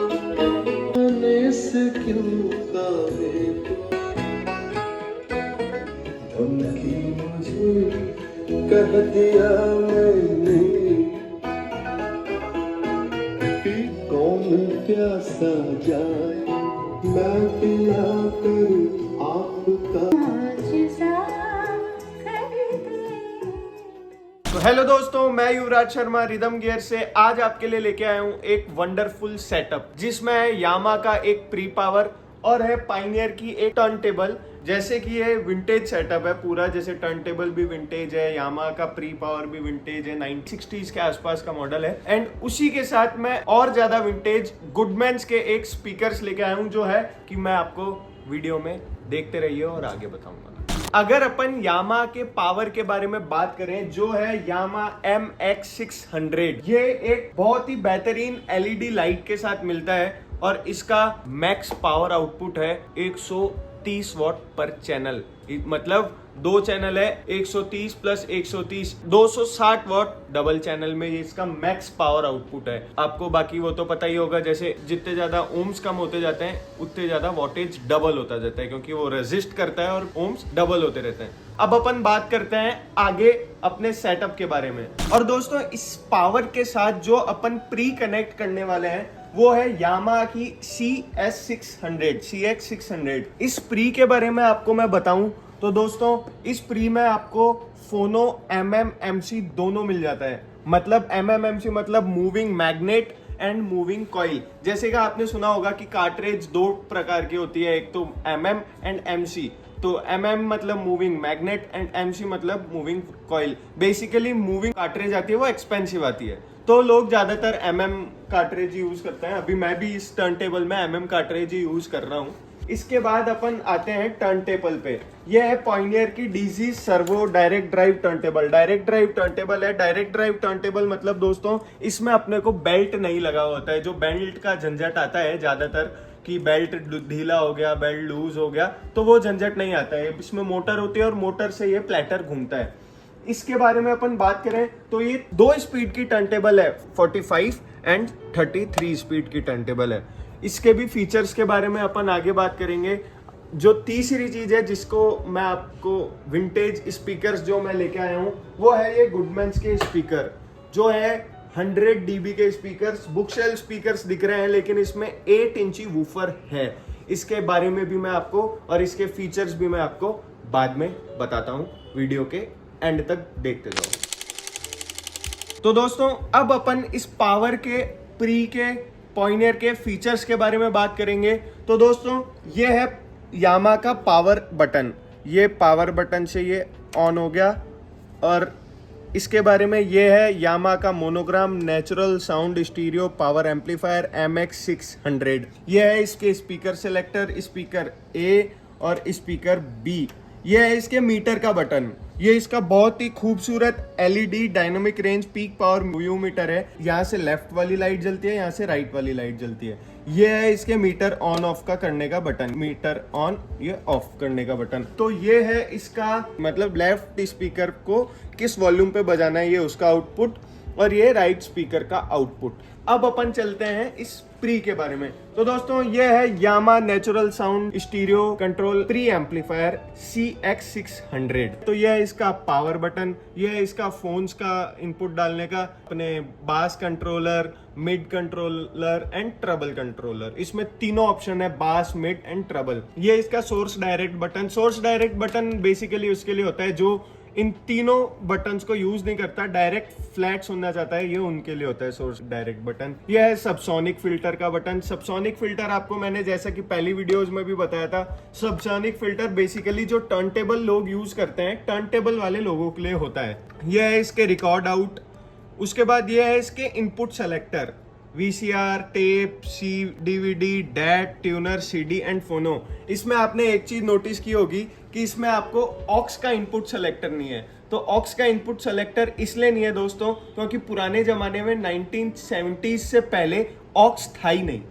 जाने से क्यों काहे धमकी मुझे कह दिया मैंने कि कौन प्यासा जाए मैं पिला कर आपका। तो हेलो दोस्तों, मैं युवराज शर्मा रिदम गियर से आज आपके लिए लेके आया हूँ एक वंडरफुल सेटअप जिसमें है यामा का एक प्री पावर और है पाइनियर की एक टर्न टेबल। जैसे कि ये विंटेज सेटअप है पूरा, जैसे टर्न टेबल भी विंटेज है, यामा का प्री पावर भी विंटेज है, 1960s के आसपास का मॉडल है। एंड उसी के साथ मैं और ज्यादा विंटेज गुडमैन्स के एक स्पीकर्स लेके आया हूँ, जो है कि मैं आपको वीडियो में देखते रहिए और आगे बताऊंगा। अगर अपन यामा के पावर के बारे में बात करें, जो है यामा MX600, ये एक बहुत ही बेहतरीन LED लाइट के साथ मिलता है और इसका मैक्स पावर आउटपुट है 130 वॉट पर चैनल। मतलब दो चैनल है, 130 प्लस 130 260 वॉट डबल चैनल में ये इसका मैक्स पावर आउटपुट है। आपको बाकी वो तो पता ही होगा, जैसे जितने ज्यादा ओम्स कम होते जाते हैं उतने ज्यादा वॉटेज डबल होता जाता है, क्योंकि वो रेजिस्ट करता है और ओम्स डबल होते रहते हैं। अब अपन बात करते हैं आगे अपने सेटअप के बारे में। और दोस्तों, इस पावर के साथ जो अपन प्री कनेक्ट करने वाले हैं वो है यामा की CX600। इस प्री के बारे में आपको मैं बताऊं तो दोस्तों, इस प्री में आपको फोनो MMMC दोनों मिल जाता है। मतलब MMMC मतलब moving magnet and moving coil. जैसे कि आपने सुना होगा कि कार्ट्रिज दो प्रकार की होती है, एक तो MM एंड MC। तो MM मतलब मूविंग मैग्नेट एंड MC मतलब moving coil. Basically moving cartridge आती है वो एक्सपेंसिव आती है, तो लोग ज्यादातर MM कार्ट्रिज यूज करते हैं। अभी मैं भी इस टर्न टेबल में MM कार्ट्रिज ही यूज कर रहा हूँ। इसके बाद अपन आते हैं टर्न टेबल पे। यह है पॉइनियर की DC servo direct drive turn table. Direct drive turn table है। डायरेक्ट ड्राइव टर्न टेबल मतलब दोस्तों, इसमें अपने को बेल्ट नहीं लगा होता है। जो बेल्ट का झंझट आता है ज्यादातर कि बेल्ट ढीला हो गया, बेल्ट लूज हो गया, तो वो झंझट नहीं आता है। इसमें मोटर होती है और मोटर से ये प्लेटर घूमता है। इसके बारे में अपन बात करें तो ये 2 स्पीड की टर्न टेबल है, 45 एंड 33 स्पीड की टर्न टेबल है। इसके भी फीचर्स के बारे में अपन आगे बात करेंगे। जो तीसरी चीज है जिसको मैं आपको विंटेज स्पीकर्स जो मैं लेके आया हूँ वो है ये गुडमैन्स के स्पीकर, जो है 100 dB के स्पीकर्स। बुकशेल्फ स्पीकर्स दिख रहे हैं, लेकिन इसमें 8 इंची वूफर है। इसके बारे में भी मैं आपको और इसके फीचर्स भी मैं आपको बाद में बताता हूँ। वीडियो के एंड तक देखते जाओ। तो दोस्तों, अब अपन इस पावर के प्री के पॉइनियर के फीचर्स के बारे में बात करेंगे। तो दोस्तों, ये है यामा का पावर बटन। ये पावर बटन से ये ऑन हो गया। और इसके बारे में ये है यामा का monogram natural sound stereo power amplifier MX600। ये है इसके स्पीकर सिलेक्टर, स्पीकर A और स्पीकर B। ये है इसके मीटर का बटन। ये इसका बहुत ही खूबसूरत LED dynamic range peak power view meter है। यहाँ से लेफ्ट वाली लाइट जलती है, यहाँ से राइट वाली लाइट जलती है। ये है इसके मीटर ऑन ऑफ का करने का बटन, मीटर ऑन ये ऑफ करने का बटन। तो ये है इसका मतलब लेफ्ट स्पीकर को किस वॉल्यूम पे बजाना है, ये उसका आउटपुट, और ये राइट स्पीकर का आउटपुट। अब अपन चलते हैं इस प्री के बारे में। तो दोस्तों, ये है Yamaha natural sound stereo control preamplifier CX600। तो ये है इसका पावर बटन। ये है इसका फोन्स का इनपुट डालने का, अपने बास controller, mid controller and trouble controller. इसमें तीनों ऑप्शन है, बास, मिड एंड ट्रबल। ये इसका source direct button. Source direct button basically उसके लिए होता है जो इन तीनों बटन्स को यूज नहीं करता, डायरेक्ट फ्लैट सुनना चाहता है, ये उनके लिए होता है सोर्स डायरेक्ट बटन। ये है सबसोनिक फिल्टर का बटन। सबसोनिक फिल्टर आपको मैंने जैसा कि पहली वीडियोस में भी बताया था, सबसोनिक फिल्टर बेसिकली जो टर्न टेबल लोग यूज करते हैं, टर्न टेबल वाले लोगों के लिए होता है। यह है इसके रिकॉर्ड आउट। उसके बाद यह है इसके input selector, VCR, tape, DVD, that, tuner, CD and फोनो। इसमें आपने एक चीज नोटिस की होगी कि इसमें आपको ऑक्स का इनपुट सेलेक्टर नहीं है। तो ऑक्स का इनपुट सेलेक्टर इसलिए नहीं है दोस्तों, क्योंकि पुराने जमाने में 1970s से पहले ऑक्स था ही नहीं।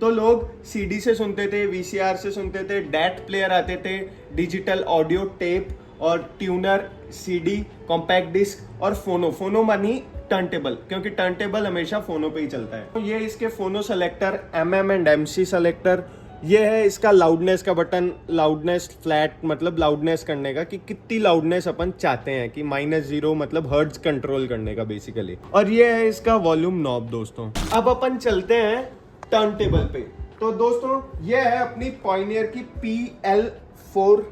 तो लोग CD से सुनते थे, VCR से सुनते थे, डैट प्लेयर आते थे, डिजिटल ऑडियो टेप और ट्यूनर, CD, कॉम्पैक्ट डिस्क और फोनो। फोनो मानी टर्न टेबल, क्योंकि टर्न टेबल हमेशा फोनो पे ही चलता है। तो ये इसके फोनो selector, MM and MC selector. ये है इसका लाउडनेस का बटन, लाउडनेस फ्लैट मतलब लाउडनेस करने का कि कितनी लाउडनेस अपन चाहते हैं, कि -0 मतलब हर्ट्ज कंट्रोल करने का बेसिकली। और ये है इसका वॉल्यूम नॉब दोस्तों। अब अपन चलते हैं टर्न टेबल पे। तो दोस्तों ये है अपनी पॉइनियर की PL1400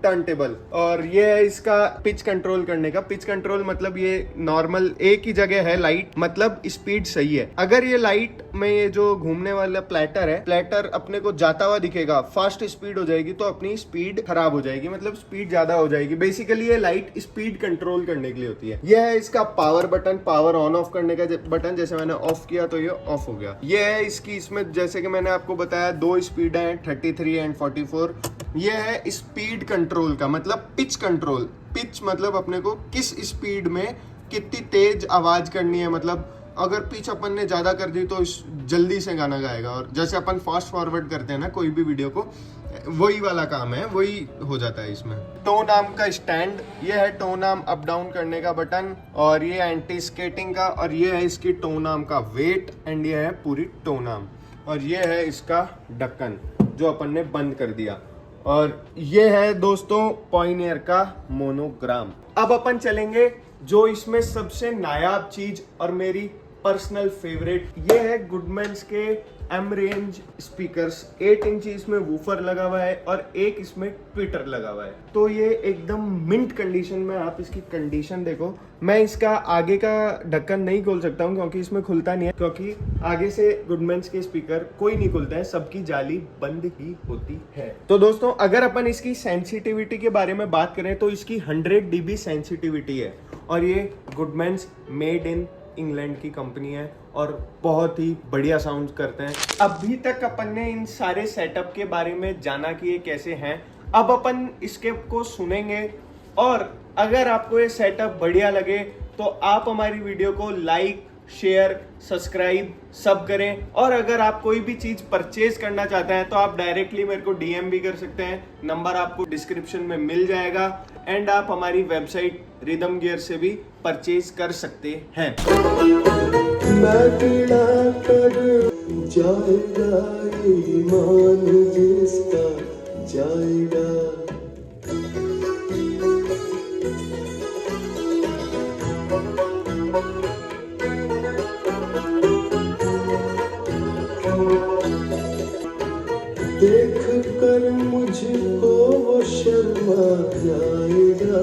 टर्न टेबल, और ये है इसका पिच कंट्रोल करने का। पिच कंट्रोल मतलब ये नॉर्मल एक ही जगह है लाइट, मतलब स्पीड सही है। अगर ये लाइट में ये जो घूमने वाला प्लेटर है, प्लेटर अपने को जाता हुआ दिखेगा, फास्ट स्पीड हो जाएगी तो अपनी स्पीड खराब हो जाएगी, मतलब स्पीड ज्यादा हो जाएगी। बेसिकली ये लाइट स्पीड कंट्रोल करने के लिए होती है। यह है इसका power button, power on off करने का बटन। जैसे मैंने ऑफ किया तो ये ऑफ हो गया। ये है इसकी, इसमें जैसे कि मैंने आपको बताया 2 स्पीड है, 33 एंड 44। ये है स्पीड कंट्रोल का मतलब पिच कंट्रोल। पिच मतलब अपने को किस स्पीड में कितनी तेज आवाज करनी है, मतलब अगर पिच अपन ने ज्यादा कर दी तो जल्दी से गाना गाएगा, और जैसे अपन फास्ट फॉरवर्ड करते हैं ना कोई भी वीडियो को, वही वाला काम है, वही हो जाता है इसमें। टोन आर्म का स्टैंड, ये है टोन आर्म अप डाउन करने का बटन, और ये एंटी स्केटिंग का, और ये है इसकी टोन आर्म का वेट, एंड ये है पूरी टोन आर्म, और ये है इसका ढक्कन जो अपन ने बंद कर दिया। और ये है दोस्तों पॉइनियर का मोनोग्राम। अब अपन चलेंगे जो इसमें सबसे नायाब चीज और मेरी पर्सनल फेवरेट, ये है गुडमैन्स के एम रेंज स्पीकर्स। 8 इंच इसमें वूफर लगा हुआ है और एक इसमें ट्विटर लगा हुआ है। तो ये एकदम मिंट कंडीशन में, आप इसकी कंडीशन देखो। मैं इसका आगे का ढक्कन नहीं खोल सकता हूँ क्योंकि इसमें खुलता नहीं है, क्योंकि आगे से गुडमैन्स के स्पीकर कोई नहीं खुलता है, सबकी जाली बंद ही होती है। तो दोस्तों अगर अपन इसकी सेंसिटिविटी के बारे में बात करें तो इसकी 100 dB सेंसिटिविटी है, और ये गुडमैन्स मेड इन इंग्लैंड की कंपनी है और बहुत ही बढ़िया साउंड करते हैं। अभी तक अपन ने इन सारे सेटअप के बारे में जाना कि ये कैसे हैं। अब अपन इसके को सुनेंगे, और अगर आपको ये सेटअप बढ़िया लगे तो आप हमारी वीडियो को लाइक, शेयर, सब्सक्राइब सब करें। और अगर आप कोई भी चीज परचेज करना चाहते हैं तो आप डायरेक्टली मेरे को DM भी कर सकते हैं, नंबर आपको डिस्क्रिप्शन में मिल जाएगा। एंड आप हमारी वेबसाइट रिदम गियर से भी परचेज कर सकते हैं। मैं गिरा कर जाएगा ईमान जिसका जाएगा। देख कर मुझको वो शर्मा जाएगा।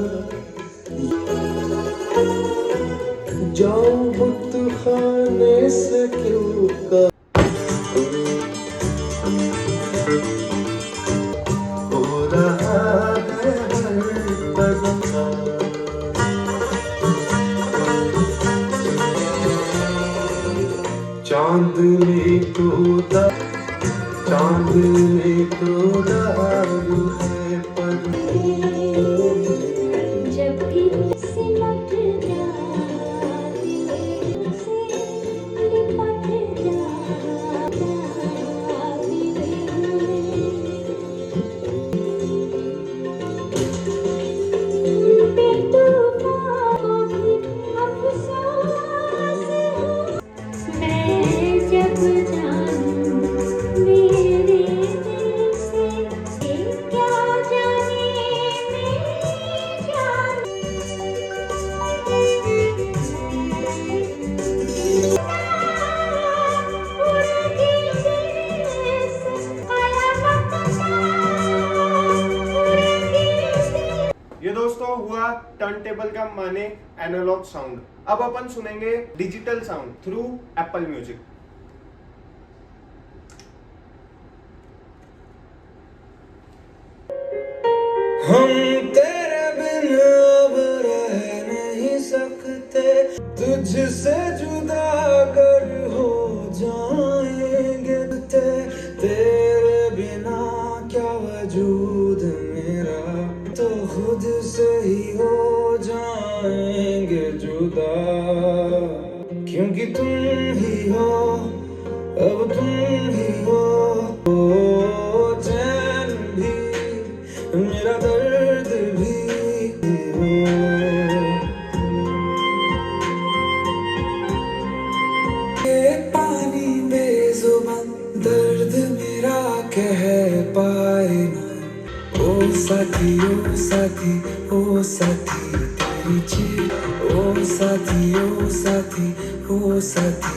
जाऊं बुत खाने से क्यों का हो रहा है हर तरफा। चांदनी तो चांदनी तो दारू है पर जब भी सिमट जाती से लिपट जाती बेतुका भी अफसोस हो। मैं जब जानूं मेरे दिल से क्या जाने मेरी जान। उड़ के देश आया वक्त उड़ के। ये दोस्तों हुआ टर्न टेबल का माने एनालॉग साउंड। अब अपन सुनेंगे digital sound through Apple music. हम तेरे बिन अब रह नहीं सकते, तुझसे जुदा अगर हो जाएंगे तेरे बिना क्या वजूद मेरा, तो खुद से ही हो जाएंगे जुदा, क्योंकि तुम ही हो साथी ओ साथी ओ साथी तेरी चीज ओ साथी ओ साथी ओ साथी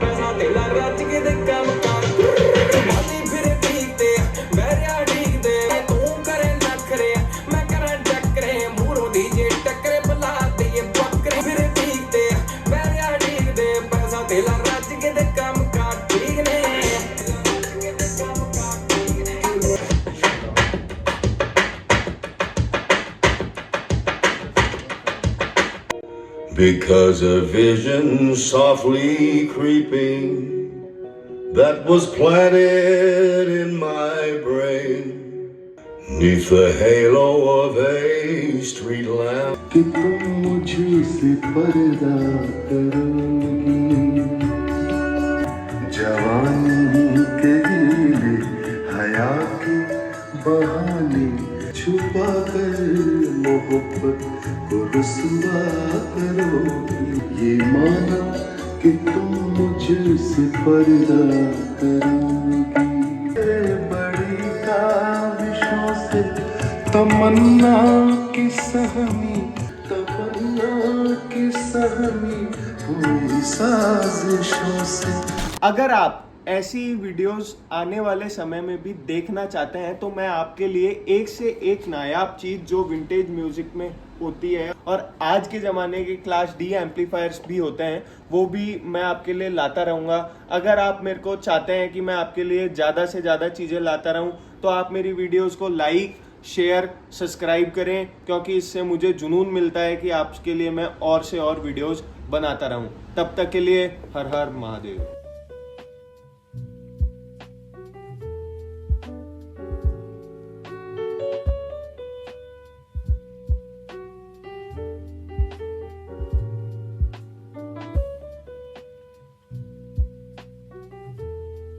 पैसा तेला रच के दे काम कर माली फिर पीते मेरे ठीक दे तू करे नखरे मैं करा टकरे मूरो दीजे टकरे बुला दे बकरे फिर पीते मेरे ठीक दे पैसा तेला रच के दे काम कर ठीक ने Because a vision softly creeping that was planted in my brain neath the halo of a street lamp कि तुम मुझसे पर्दा करोगी जवानी के हीले हया के बहाने छुपा कर मोहब्बत को रुसवा करोगी ये माना कि तुम मुझसे पर्दा करोगी बड़ी काविशों से तमन्ना की सहमी हुई साजिशों से। अगर आप ऐसी वीडियोस आने वाले समय में भी देखना चाहते हैं तो मैं आपके लिए एक से एक नायाब चीज जो विंटेज म्यूजिक में होती है और आज के ज़माने के क्लास डी एम्पलीफायर्स भी होते हैं वो भी मैं आपके लिए लाता रहूँगा। अगर आप मेरे को चाहते हैं कि मैं आपके लिए ज़्यादा से ज़्यादा चीज़ें लाता रहूँ तो आप मेरी वीडियोस को लाइक शेयर सब्सक्राइब करें क्योंकि इससे मुझे जुनून मिलता है कि आपके लिए मैं और से और वीडियोस बनाता रहूँ। तब तक के लिए हर हर महादेव।